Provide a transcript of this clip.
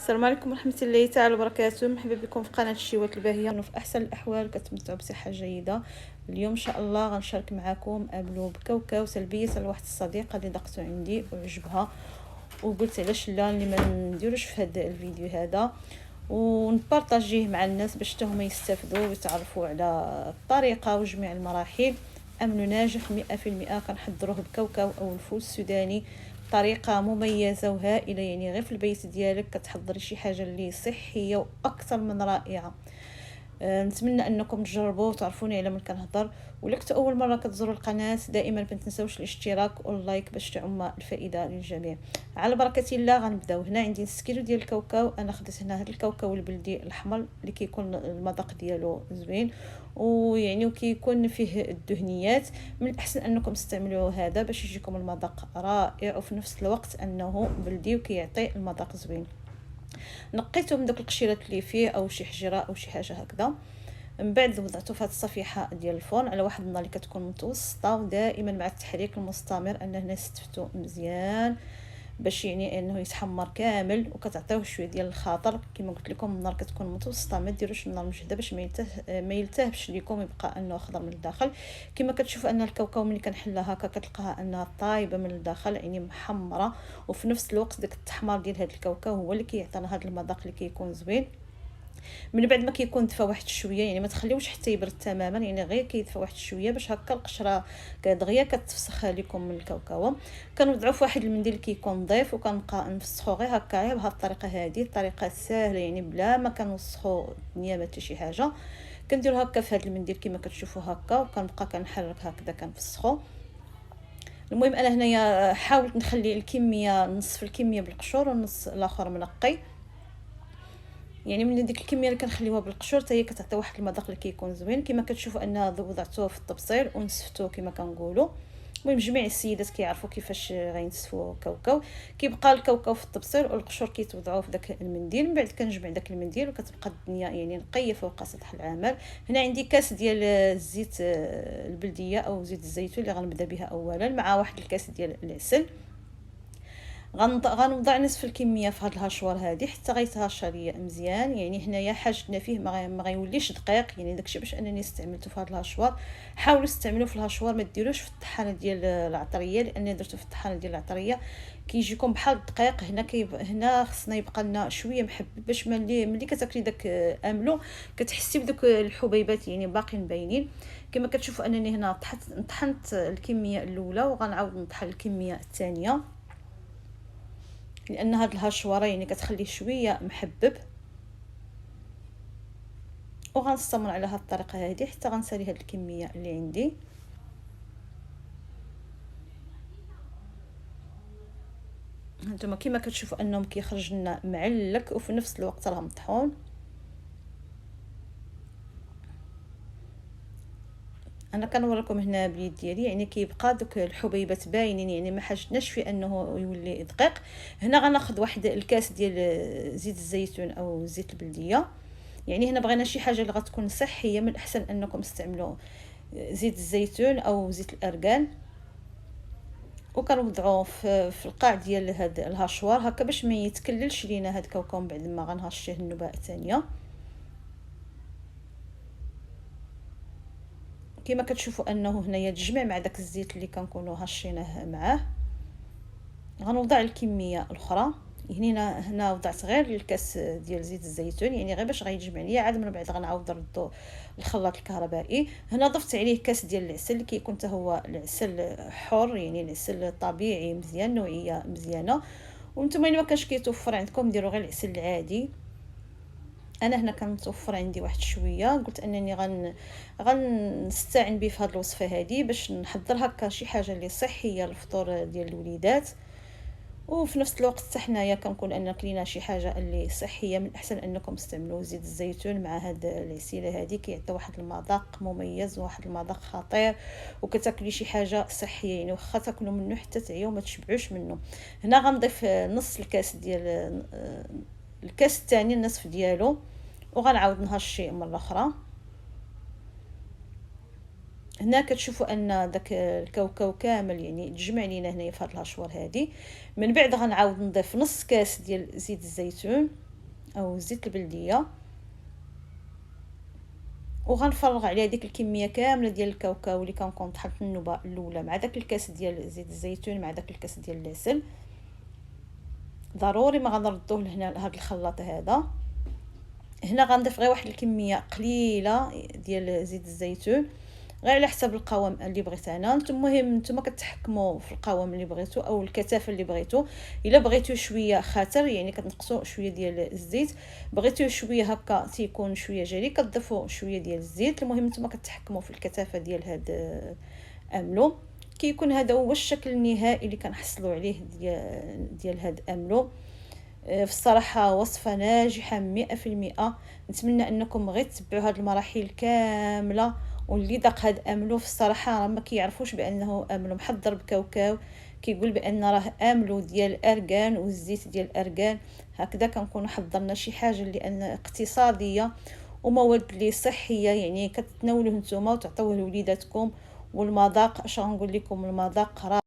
السلام عليكم ورحمه الله تعالى وبركاته. مرحبا بكم في قناه الشيوات الباهيه في احسن الاحوال، كتمتعوا بصحه جيده. اليوم ان شاء الله غنشارك معكم قابلوا بكاوكاو سلبيه لواحد الصديقه اللي دقته عندي وعجبها، وقلت علاش لا اللي ما نديروش في هذا الفيديو هذا ونبارطاجيه مع الناس باش حتى هما يستافدوا ويتعرفوا على الطريقه وجميع المراحل. امن ناجح 100%. كنحضروه بكاوكاو او الفول السوداني طريقه مميزه وهائله، يعني غير في البيت ديالك كتحضري شي حاجه اللي صحيه واكثر من رائعه. نتمنى انكم تجربوا وتعرفوني على من كنهضر. ولا كنتوا اول مره كتزوروا القناه دائما ما تنساوش الاشتراك واللايك باش تعم الفائده للجميع. على بركه الله غنبداو. هنا عندي 6 كيلو ديال الكاوكاو. انا خديت هنا هذا الكاوكاو البلدي الاحمر اللي كيكون المذاق ديالو زوين ويعني وكيكون فيه الدهنيات. من الاحسن انكم تستعملوا هذا باش يجيكم المذاق رائع وفي نفس الوقت انه بلدي وكيعطي المذاق زوين. نقيته من داك القشيرات اللي فيه او شي حجره او شي حاجه هكذا. من بعد وضعته في هذه الصفيحه ديال الفرن على واحد النار اللي كتكون متوسطه، ودائما مع التحريك المستمر ان هنا ستفتو مزيان باش يعني انه يتحمر كامل، وكتعطيوه شويه ديال الخاطر. كما قلت لكم النار كتكون متوسطه، ما ديروش النار مجهده باش ما يلتهبش ليكم، يبقى انه خضر من الداخل. كما كتشوفوا ان الكاوكاو ملي كنحلها هكا كتلقاها انها طايبه من الداخل، يعني محمره، وفي نفس الوقت داك التحمار ديال هذا الكاوكاو هو اللي كيعطينا هذا المذاق اللي كيكون زوين. من بعد ما كيكون دفا واحد شويه، يعني ما تخليوش حتى يبرد تماما، يعني غير كيدفى واحد شويه باش هكا القشره دغيا كتفسخ لكم من الكاوكاو. كنوضعوا في واحد المنديل كيكون نظيف وكنبقى نفسخو غير هكا بهذه الطريقه. هذه الطريقه سهله يعني بلا ما كنوسخو الدنيا ما حتى شي حاجه. كندير هكا في هذا المنديل كما كتشوفوا هكا، وكنبقى كنحرك هكذا كنفسخو. المهم انا هنايا حاولت نخلي الكميه نصف الكميه بالقشور والنص الاخر منقي، يعني من ديك الكميه اللي كنخليوها بالقشور حتى هي كتعطي واحد المذاق اللي كيكون زوين. كما كتشوفوا ان وضعته في الطبسيل ونسفتو كما كنقولوا. المهم جميع السيدات كيعرفوا كيفاش غينسفوا كاوكاو. كيبقى الكاوكاو في الطبسيل والقشور كيتوضعوا في داك المنديل. من بعد كنجمع داك المنديل وكتبقى الدنيا يعني نقيه فوق سطح العمل. هنا عندي كاس ديال الزيت البلديه او زيت الزيتون اللي غنبدا بها اولا، مع واحد الكاس ديال العسل. غنوضع نصف الكميه في هاد الهشوار هادي حتى غيتهشر ليا مزيان. يعني هنايا حاجتنا فيه ما غيوليش دقيق، يعني داكشي باش انني استعملته في هاد الهشوار. حاولوا تستعملوه في الهشوار، ما ديروش في الطحانه ديال العطريه، لان درته في الطحانه ديال العطريه كيجيكم بحال الدقيق. هنا خصنا يبقى لنا شويه محبب باش ملي كتاكلي داك املو كتحسي بدوك الحبيبات يعني باقيين باينين. كما كتشوفوا انني هنا طحنت الكميه الاولى وغنعاود نطحن الكميه الثانيه، لان هاد الهشواره يعني كتخليه شويه محبب. وغنستمر على هاد الطريقه هذه حتى غنسالي هاد الكميه اللي عندي. هانتوما كما كتشوفوا انهم كيخرج لنا معلك وفي نفس الوقت راه مطحون. انا كنوريكم هنا باليد ديالي، يعني كيبقى دوك الحبيبات باينين، يعني ما حاجتناش في انه يولي دقيق. هنا غناخذ واحد الكاس ديال زيت الزيتون او زيت البلديه. يعني هنا بغينا شي حاجه اللي غتكون صحيه، من الاحسن انكم تستعملوا زيت الزيتون او زيت الارغان. وكنوضعوه في القاع ديال هاد الهشوار هكا باش ما يتكللش لينا هاد الكاوكاو بعد ما غنهشيه النوبه الثانيه. كما كتشوفوا انه هنايا تجمع مع داك الزيت اللي كنكونوا هشيناه معاه. غنوضع الكميه الاخرى. هنا وضعت غير الكاس ديال زيت الزيتون، يعني غير باش غيجمع ليا، عاد من بعد غنعاود نردو الخلاط الكهربائي. هنا ضفت عليه كاس ديال العسل اللي كيكون حتى هو العسل حر، يعني العسل طبيعي مزيان، نوعيه مزيانه. وانتم الا ما كانش كيتوفر عندكم ديروا غير العسل العادي. انا هنا كان متوفر عندي واحد شويه، قلت انني غنستعين به في هذه الوصفه هذه باش نحضر هكا شي حاجه اللي صحيه للفطور ديال الوليدات. وفي نفس الوقت حتى حنايا كنكون ان كلينا شي حاجه اللي صحيه. من الاحسن انكم تستعملوا زيت الزيتون مع هاد العسيله هذه، كيعطي واحد المذاق مميز وواحد المذاق خطير، وكتاكلي شي حاجه صحيه، يعني واخا تاكلوا منه حتى تعياو ما تشبعوش منه. هنا غنضيف نص الكاس ديال الكاس الثاني النصف ديالو، وغنعاود نهشي مره اخرى. هنا كتشوفوا ان داك الكاوكاو كامل يعني تجمع لينا هنايا في هاد الهشوار هادي. من بعد غنعاود نضيف نص كاس ديال زيت الزيتون، او زيت البلديه، وغنفرغ عليها ديك الكميه كامله ديال الكاوكاو اللي كنكون طحنت النوبه الاولى مع داك الكاس ديال زيت الزيتون مع داك الكاس ديال العسل. ضروري ما غنردوه لهنا لهاد الخلاط هذا. هنا غنضيف غير واحد الكميه قليله ديال زيت الزيتون غير على حسب القوام اللي بغيت انا. نتوما كتحكموا في القوام اللي بغيتو او الكثافه اللي بغيتو. الا بغيتو شويه خاتر يعني كتنقصوا شويه ديال الزيت، بغيتو شويه هكا تيكون شويه جالي كتضيفوا شويه ديال الزيت. المهم نتوما كتحكموا في الكثافه ديال هاد املو. كيكون هذا هو الشكل النهائي اللي كنحصلوا عليه ديال هاد املو. في الصراحة وصفة ناجحة 100%. نتمنى انكم غير تتبعوا هاد المراحل كاملة، واللي داق هاد املو في الصراحة راه ما كيعرفوش بانه املو محضر بكاوكاو، كيقول بان راه املو ديال الارغان والزيت ديال الارغان. هكذا كنكونوا حضرنا شي حاجة لان اقتصادية ومواد اللي صحية، يعني كتناولوه نتوما وتعطوه لوليداتكم. والمذاق اش غنقول لكم، المذاق